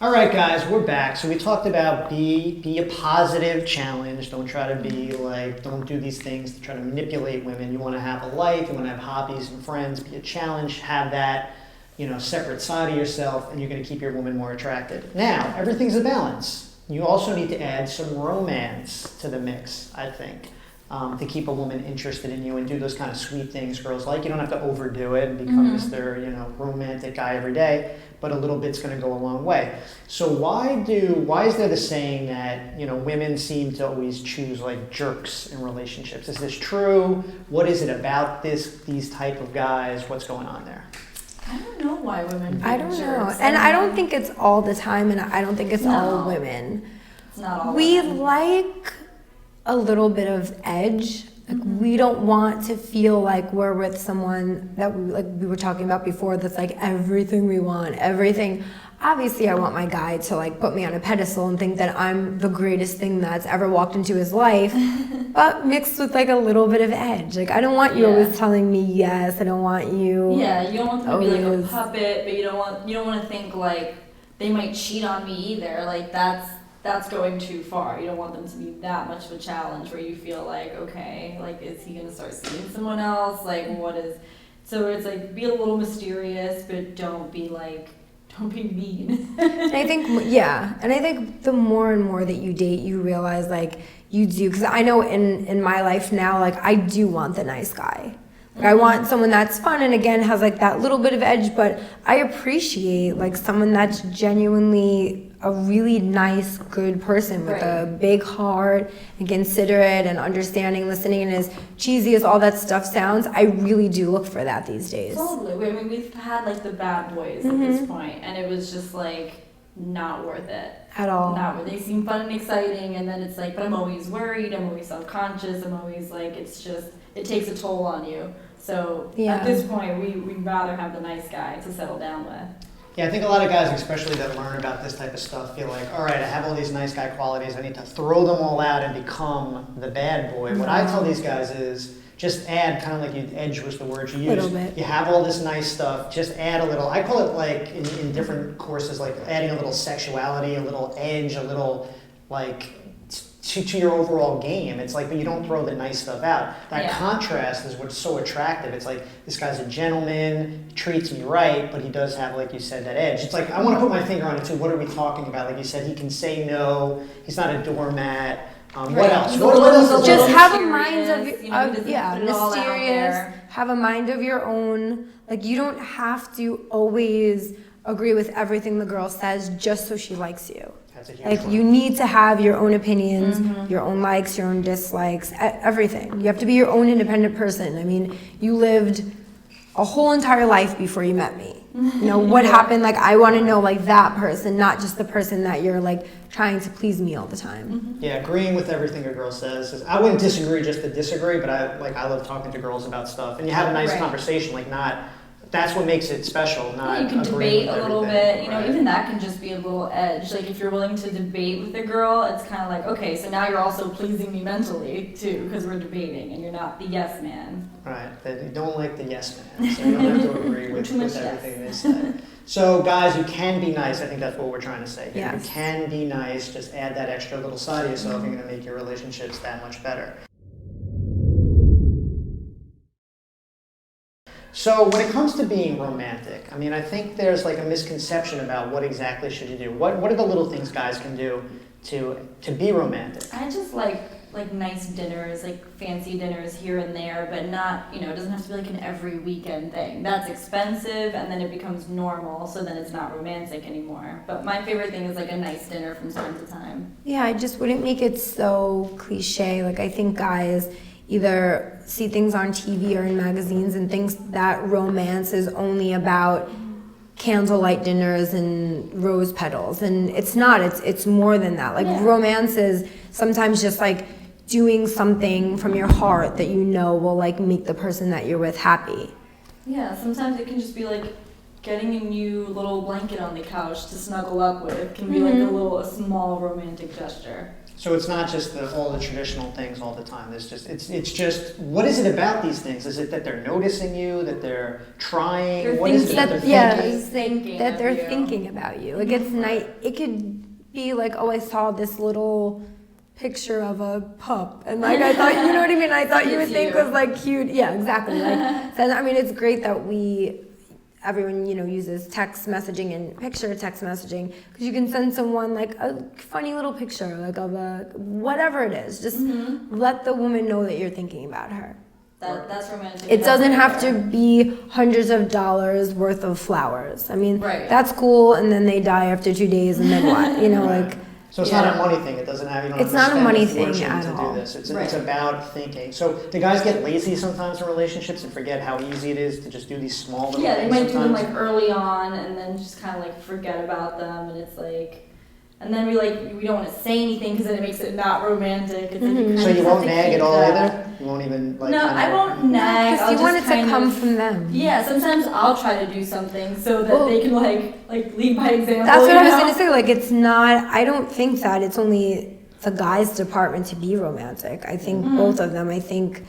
All right, guys, we're back. So we talked about be a positive challenge. Don't try to be like, don't do these things to try to manipulate women. You want to have a life. You want to have hobbies and friends. Be a challenge. Have that, separate side of yourself, and you're going to keep your woman more attractive. Now, everything's a balance. You also need to add some romance to the mix, I think, to keep a woman interested in you and do those kind of sweet things girls like. You don't have to overdo it and become Mr. Romantic guy every day, but a little bit's going to go a long way. So why is there the saying that women seem to always choose like jerks in relationships? Is this true? What is it about these type of guys? What's going on there? I don't know why women I don't know. jerks. And I don't think it's all the time, and I don't think it's all women. It's not all We women. like a little bit of edge. Like we don't want to feel like we're with someone that we were talking about before that's like everything we want, everything. Obviously I want my guy to like put me on a pedestal and think that I'm the greatest thing that's ever walked into his life, but mixed with like a little bit of edge. Like I don't want you always telling me yes. I don't want you. Yeah, you don't want them to be like a always- puppet, but you don't want to think like they might cheat on me either. Like that's going too far. You don't want them to be that much of a challenge where you feel like, okay, like is he gonna start seeing someone else? Like what is? So it's like be a little mysterious, but don't be mean. And I think the more and more that you date, you realize like you do, because I know in my life now, like I do want the nice guy. Like, I want someone that's fun and again has like that little bit of edge, but I appreciate like someone that's genuinely a really nice, good person with a big heart and considerate and understanding, listening, and as cheesy as all that stuff sounds, I really do look for that these days. Totally. I mean, we've had like the bad boys at this point, and it was just like not worth it At all. Not worth it. They seem fun and exciting, and then it's like, but I'm always worried. I'm always self-conscious. I'm always like, it's just it takes a toll on you. So at this point, we'd rather have the nice guy to settle down with. Yeah, I think a lot of guys, especially that learn about this type of stuff, feel like, all right, I have all these nice guy qualities. I need to throw them all out and become the bad boy. What I tell these guys is just add, kind of like edge was the word you used. Little bit. You have all this nice stuff. Just add a little. I call it like in different courses, like adding a little sexuality, a little edge, a little like to your overall game. It's like, but you don't throw the nice stuff out. That contrast is what's so attractive. It's like, this guy's a gentleman, treats me right, but he does have, like you said, that edge. It's like, I want to put my finger on it too. What are we talking about? Like you said, he can say no. He's not a doormat. What else? What else? Just have a Mysterious, mind mysterious. Have a mind of your own. Like you don't have to always agree with everything the girl says just so she likes you. That's a huge Like one. you need to have your own opinions, your own likes, your own dislikes, everything. You have to be your own independent person. I mean, you lived a whole entire life before you met me. What happened? Like I want to know like that person, not just the person that you're like trying to please me all the time. Yeah, agreeing with everything a girl says. I wouldn't disagree just to disagree, but I love talking to girls about stuff. And you have a nice conversation, like not. That's what makes it special. Not You can agreeing debate with a little everything. bit. Even that can just be a little edge. Like if you're willing to debate with a girl, it's kind of like, okay, so now you're also pleasing me mentally too, because we're debating, and you're not the yes man. Right. They don't like the yes man, so you don't have to agree with Too much everything they say. So guys, you can be nice. I think that's what we're trying to say. Yes. You can be nice. Just add that extra little side of yourself. You're going to make your relationships that much better. So when it comes to being romantic, I mean, I think there's like a misconception about what exactly should you do. What are the little things guys can do to be romantic? I just like nice dinners, like fancy dinners here and there, but not, it doesn't have to be like an every weekend thing. That's expensive, and then it becomes normal, so then it's not romantic anymore. But my favorite thing is like a nice dinner from time to time. Yeah, I just wouldn't make it so cliche. Like I think guys either see things on TV or in magazines and thinks that romance is only about candlelight dinners and rose petals, and it's not. It's more than that. Like romance is sometimes just like doing something from your heart that will like make the person that you're with happy. Yeah, sometimes it can just be like getting a new little blanket on the couch to snuggle up with can be like a small romantic gesture. So it's not just all the traditional things all the time. It's just what is it about these things? Is it that they're noticing you, that they're trying? They're What is it that thinking. they're Yeah, thinking? that they're of you. thinking about you. Like it's nice. It could be like, oh, I saw this little picture of a pup, and like I thought, you know what I mean? I thought you would think was like cute. Yeah, exactly. Like, so, I mean, it's great that everyone, uses text messaging and picture text messaging because you can send someone like a funny little picture, like of a whatever it is. Just let the woman know that you're thinking about her. That's romantic. It doesn't have to be hundreds of dollars worth of flowers. I mean, Right. that's cool, and then they die after 2 days, and then what? Like. So it's not a money thing. It doesn't have. You don't It's have to not a spend money fortune thing at to all. do this. It's Right. about thinking. So do guys get lazy sometimes in relationships and forget how easy it is to just do these small little Yeah, they things might do them sometimes? like early on and then just kind of like forget about them, and it's like, and then we don't want to say anything because then it makes it not romantic. It's like you So kind you of won't have to nag keep at all that. either. You won't even like. No, kinda- I won't nag. Because you want it to kind come of, from them. Yeah, sometimes I'll try to do something so that Well, they can like lead by example. That's what you I was know? gonna say. Like, it's not. I don't think that it's only the guy's department to be romantic. I think both of them. I think,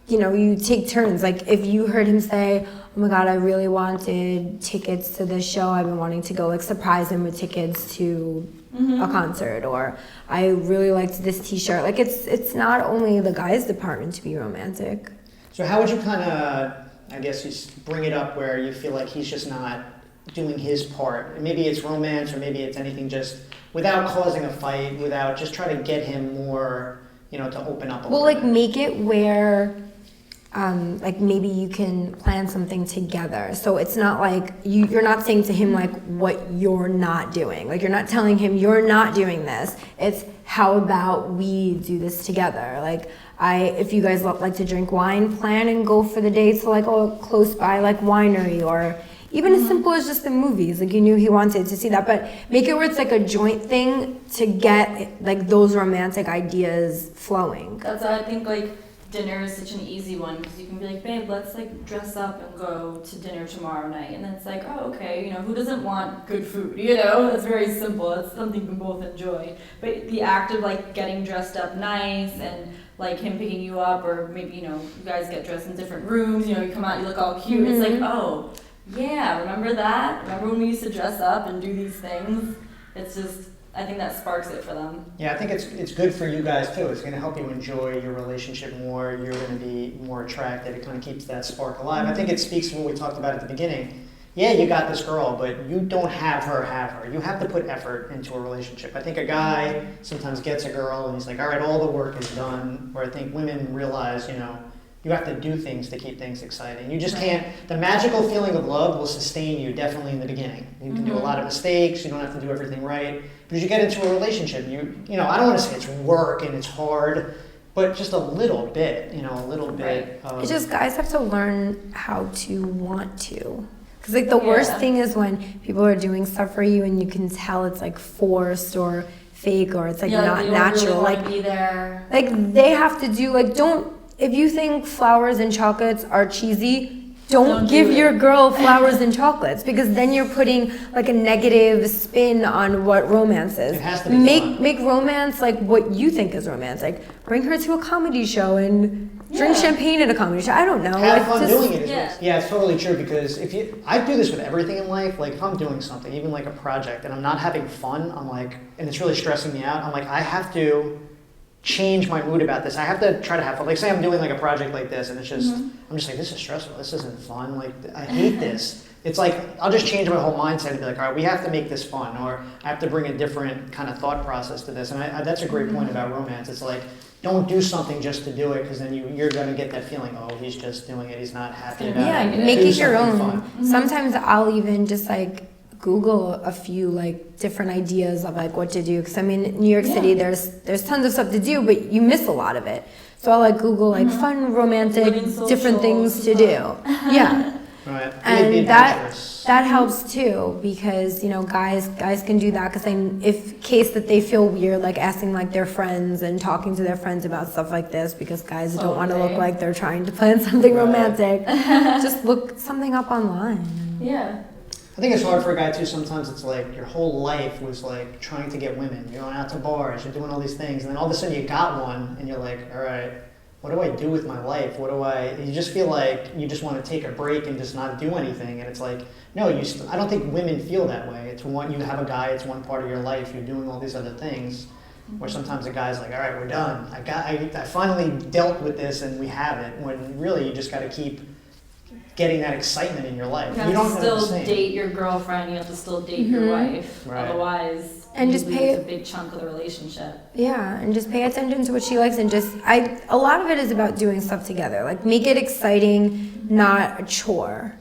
you take turns. Like, if you heard him say, "Oh my God, I really wanted tickets to this show. I've been wanting to go. Like, surprise him with tickets to a concert," or "I really liked this T-shirt." Like, it's not only the guy's department to be romantic. So how would you kind of, I guess, just bring it up where you feel like he's just not doing his part? Maybe it's romance, or maybe it's anything just without causing a fight, without just trying to get him more, to open up a Well, little like bit. make it where, like maybe you can plan something together. So it's not like you're not saying to him like what you're not doing. Like you're not telling him you're not doing this. It's how about we do this together? Like if you guys like to drink wine, plan and go for the day to like a close by like winery, or even as simple as just the movies. Like you knew he wanted to see that, but make it where it's like a joint thing to get like those romantic ideas flowing. That's why I think like dinner is such an easy one because you can be like, babe, let's like dress up and go to dinner tomorrow night, and then it's like, oh okay, who doesn't want good food? It's very simple. It's something we can both enjoy. But the act of like getting dressed up nice and like him picking you up, or maybe you guys get dressed in different rooms. You come out, you look all cute. It's like, oh yeah, remember that? Remember when we used to dress up and do these things? It's just, I think that sparks it for them. Yeah, I think it's good for you guys too. It's going to help you enjoy your relationship more. You're going to be more attracted. It kind of keeps that spark alive. I think it speaks to what we talked about at the beginning. Yeah, you got this girl, but you don't have her. You have to put effort into a relationship. I think a guy sometimes gets a girl and he's like, all right, all the work is done. Where I think women realize, you have to do things to keep things exciting. You just can't, the magical feeling of love will sustain you definitely in the beginning. You can do a lot of mistakes, you don't have to do everything right. But as you get into a relationship, I don't want to say it's work and it's hard, but just a little bit, a little bit. It's just guys have to learn how to want to. Because like the worst thing is when people are doing stuff for you and you can tell it's like forced or fake, or it's like not they don't natural. Really wanna be there. Like they have to do if you think flowers and chocolates are cheesy, don't give your girl flowers and chocolates, because then you're putting like a negative spin on what romance is. It has to be fun. Make romance like what you think is romantic. Bring her to a comedy show and drink champagne at a comedy show. I don't know. Have fun doing it. Yeah. It's totally true, because I do this with everything in life. Like if I'm doing something, even like a project, and I'm not having fun, I'm like, and it's really stressing me out, I'm like, I have to change my mood about this. I have to try to have fun. Like say I'm doing like a project like this, and it's just, I'm just like, this is stressful. This isn't fun. Like I hate this. It's like, I'll just change my whole mindset and be like, all right, we have to make this fun, or I have to bring a different kind of thought process to this. And that's a great point about romance. It's like, don't do something just to do it, because then you're going to get that feeling, oh, he's just doing it. He's not happy about Yeah, it. make Do it your something own. fun. Sometimes I'll even just like Google a few like different ideas of like what to do, because I mean in New York City there's tons of stuff to do, but you miss a lot of it. So I'll like Google like fun, romantic, Living different things to do. Yeah. Right. Be And that adventurous. helps too, because guys can do that, because if case that they feel weird like asking like their friends and talking to their friends about stuff like this, because guys don't want to look like they're trying to plan something romantic. Just look something up online. Yeah. I think it's hard for a guy too. Sometimes it's like your whole life was like trying to get women. You're going out to bars, you're doing all these things, and then all of a sudden you got one, and you're like, all right, what do I do with my life? You just feel like you just want to take a break and just not do anything. And it's like, no, I don't think women feel that way. It's one, you have a guy, it's one part of your life, you're doing all these other things. Where sometimes a guy's like, all right, we're done. I finally dealt with this and we have it. When really you just got to keep getting that excitement in your life. You have don't to have the still same. date your girlfriend. You have to still date your wife. Right. Otherwise, And you just lose pay- a big chunk of the relationship. Yeah, and just pay attention to what she likes and a lot of it is about doing stuff together. Like make it exciting, not a chore.